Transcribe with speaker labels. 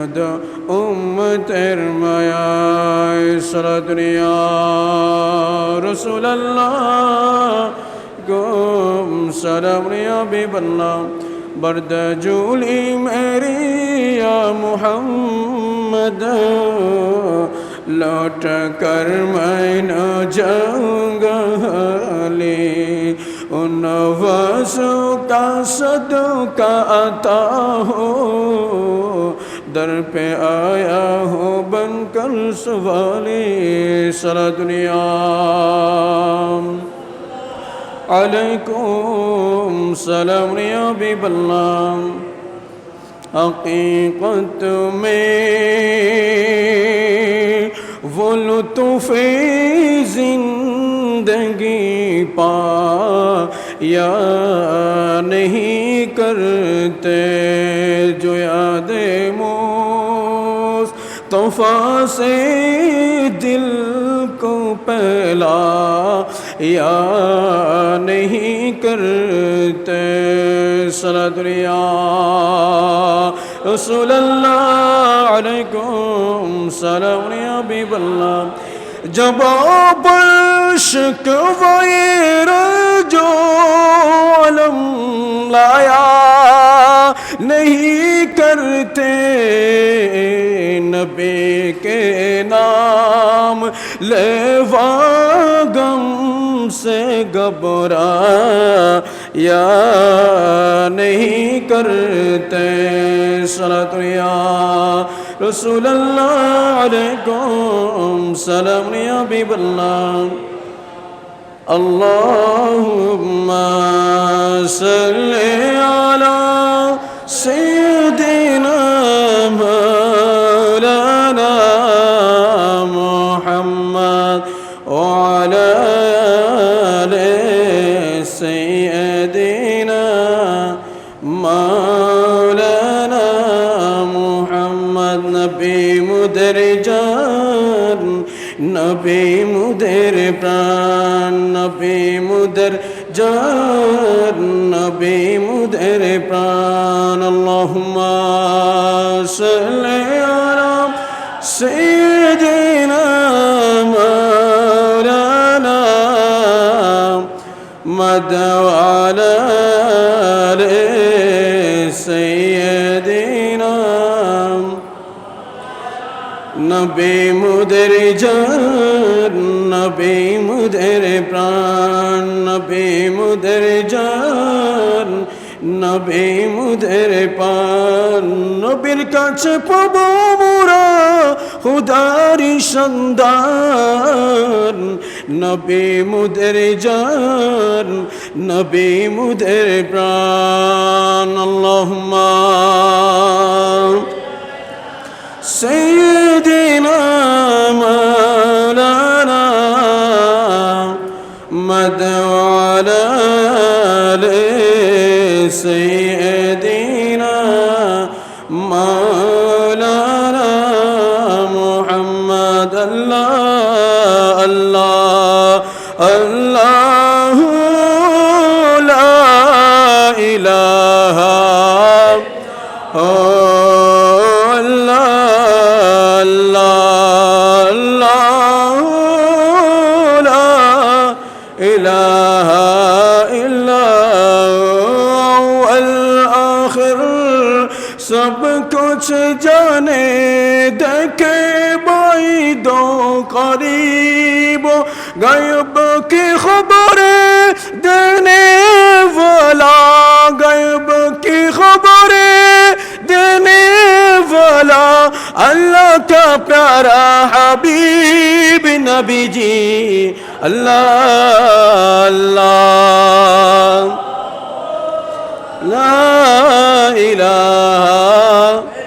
Speaker 1: উম্মতের মায়ায় সালাতুনিয়া রাসূলুল্লাহ গুম সালামিয়া বিবল্লাহ बर्द जूली मेरी या मोहम्मद लौट कर मैं न जाऊंगा उन वसों का सदका अता हो दर पे आया हो बनकर सवाली सारा दुनिया अलैकुम सलाम या बिल्लाह हकीकत में वो लुत्फ़े ज़िंदगी पा या नहीं करते जो याद मुस्तफ़ा से दिल को पहला या नहीं करते सलातुल्लाह रसूलुल्लाह अलैकुम सलाम या बिल्लाह जवाब शिकवाए जो अलम लाया नहीं करते नबी के नाम लेवा गम से घबरा या नहीं करते सलातुल्लाह रसूलुल्लाह अलैकुम सलाम या बिल्लाह अल्लाहुम्मा सल्ली अला सय्यिदिना मौलाना मुहम्मद व अला आलि सय्यिदिना मौलाना मुहम्मद नबी मुदर जान नबी मुदर प्राण नबी मुदर जान नबी मुदर प्राण अल्लाहुम्मा सल्ली अला सय्यिदिना मौलाना मद व अला आलि सय्यिदिना नबी मुदर जान नबी मुदर प्राण नबी मुदर जान नबी मुदर प्राण नबीर काछे पाबो मोरा खुदारी सन्धान नबी मुदर जान नबी मुदर प्राण अल्लाहुम्मा सय्यिदिना मौलाना मद व अला आलि सय्यिदिना मौलाना मुहम्मद अल्लाह अल्लाह अल्लाह ला इलाहा इलाहा इल्ला अव्वल आखिर सब कुछ जाने देखे बाइदो करीब गायब की खबरें देने वाला गायब की खबरें देने वाला अल्लाह का प्यारा हबीब नबी जी अल्लाह अल्लाह ला इलाहा